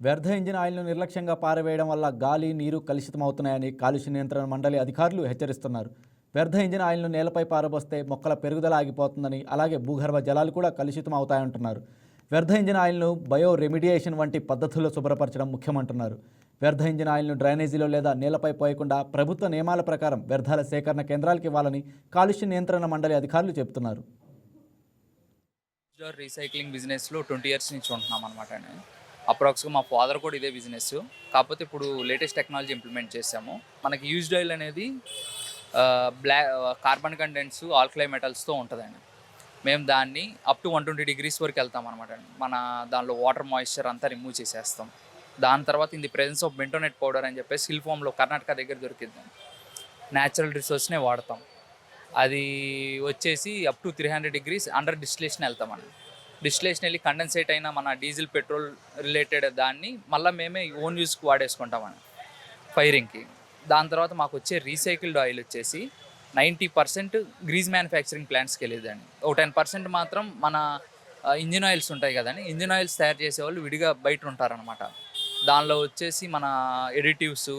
వ్యర్థ ఇంజిన్ ఆయిల్ను నిర్లక్ష్యంగా పారవేయడం వల్ల గాలి, నీరు కలుషితమవుతున్నాయని కాలుష్య నియంత్రణ మండలి అధికారులు హెచ్చరిస్తున్నారు. వ్యర్థ ఇంజిన్ ఆయిల్ను నేలపై పారబోస్తే మొక్కల పెరుగుదల ఆగిపోతుందని, అలాగే భూగర్భ జలాలు కూడా కలుషితం అవుతాయంటున్నారు. వ్యర్థ ఇంజిన్ ఆయిల్ను బయో రెమిడియేషన్ వంటి పద్ధతుల్లో శుభ్రపరచడం ముఖ్యమంటున్నారు. వ్యర్థ ఇంజిన్ ఆయిల్ను డ్రైనేజీలో లేదా నేలపై పోయకుండా ప్రభుత్వ నియమాల ప్రకారం వ్యర్థాల సేకరణ కేంద్రాలకు ఇవ్వాలని కాలుష్య నియంత్రణ మండలి అధికారులు చెబుతున్నారు. రీసైక్లింగ్ బిజినెస్లో 20 ఇయర్స్ నుంచి ఉంటున్నాం అనమాట. అప్రాక్స్గా మా ఫాదర్ కూడా ఇదే బిజినెస్. కాకపోతే ఇప్పుడు లేటెస్ట్ టెక్నాలజీ ఇంప్లిమెంట్ చేసాము. మనకి యూజ్డ్ ఆయిల్ అనేది కార్బన్ కంటెంట్స్ ఆల్కలై మెటల్స్తో ఉంటుందండి. మేము దాన్ని అప్ టు 120 degrees వరకు వెళ్తాం అనమాట. మన దానిలో వాటర్ మాయిశ్చర్ అంతా రిమూవ్ చేసేస్తాం. దాని తర్వాత in the presence of bentonite powder అని చెప్పేసి హిల్ ఫామ్లో కర్ణాటక దగ్గర దొరికిద్ది. న్యాచురల్ రిసోర్స్నే వాడతాం. అది వచ్చేసి up to 300 degrees under distillation వెళ్తామండి. డిస్టిలేషన్ వెళ్ళి కండెన్సేట్ అయిన మన డీజిల్ పెట్రోల్ రిలేటెడ్ దాన్ని మళ్ళీ మేమే ఓన్ యూస్కి వాడేసుకుంటామండి ఫైరింగ్కి. దాని తర్వాత మాకు వచ్చే రీసైకిల్డ్ ఆయిల్ వచ్చేసి 90% గ్రీజ్ మ్యానుఫ్యాక్చరింగ్ ప్లాంట్స్కి వెళ్ళేదండి. ఒక 10% మాత్రం మన ఇంజిన్ ఆయిల్స్ ఉంటాయి కదండి, ఇంజిన్ ఆయిల్స్ తయారు చేసేవాళ్ళు విడిగా బయట ఉంటారనమాట. దానిలో వచ్చేసి మన ఎడిటివ్స్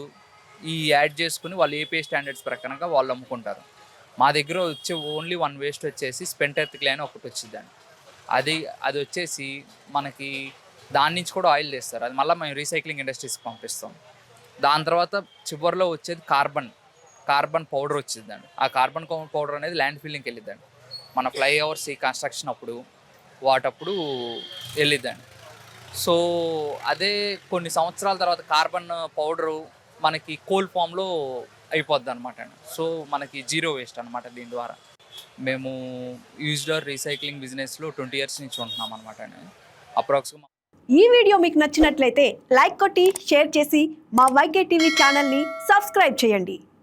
ఈ యాడ్ చేసుకుని వాళ్ళు ఏపీఐ స్టాండర్డ్స్ ప్రకారంగా వాళ్ళు అమ్ముకుంటారు. మా దగ్గర వచ్చే ఓన్లీ వన్ వేస్ట్ వచ్చేసి స్పెంట్ ఎర్త్క్లే అని ఒకటి వచ్చిందండి. అది వచ్చేసి మనకి దాని నుంచి కూడా ఆయిల్ చేస్తారు. అది మళ్ళీ మేము రీసైక్లింగ్ ఇండస్ట్రీస్కి పంపిస్తాం. దాని తర్వాత చివరిలో వచ్చేది కార్బన్ పౌడర్ వచ్చిందండి. ఆ కార్బన్ పౌడర్ అనేది ల్యాండ్ ఫిల్లింగ్కి వెళ్ళిద్దండి. మన ఫ్లైఓవర్స్ ఈ కన్స్ట్రక్షన్ అప్పుడు వాటప్పుడు వెళ్ళిద్దండి. సో అదే కొన్ని సంవత్సరాల తర్వాత కార్బన్ పౌడరు మనకి కోల్ ఫామ్లో అయిపోద్ది అనమాట అండి. సో మనకి జీరో వేస్ట్ అనమాట. దీని ద్వారా మేము యూజ్డ్ రీసైక్లింగ్ బిజినెస్లో 20 ఇయర్స్ నుంచి ఉంటున్నాం అనమాట అండి. అప్రాక్స్గా ఈ వీడియో మీకు నచ్చినట్లయితే లైక్ కొట్టి షేర్ చేసి మా వైకే టీవీ ఛానల్ని సబ్స్క్రైబ్ చేయండి.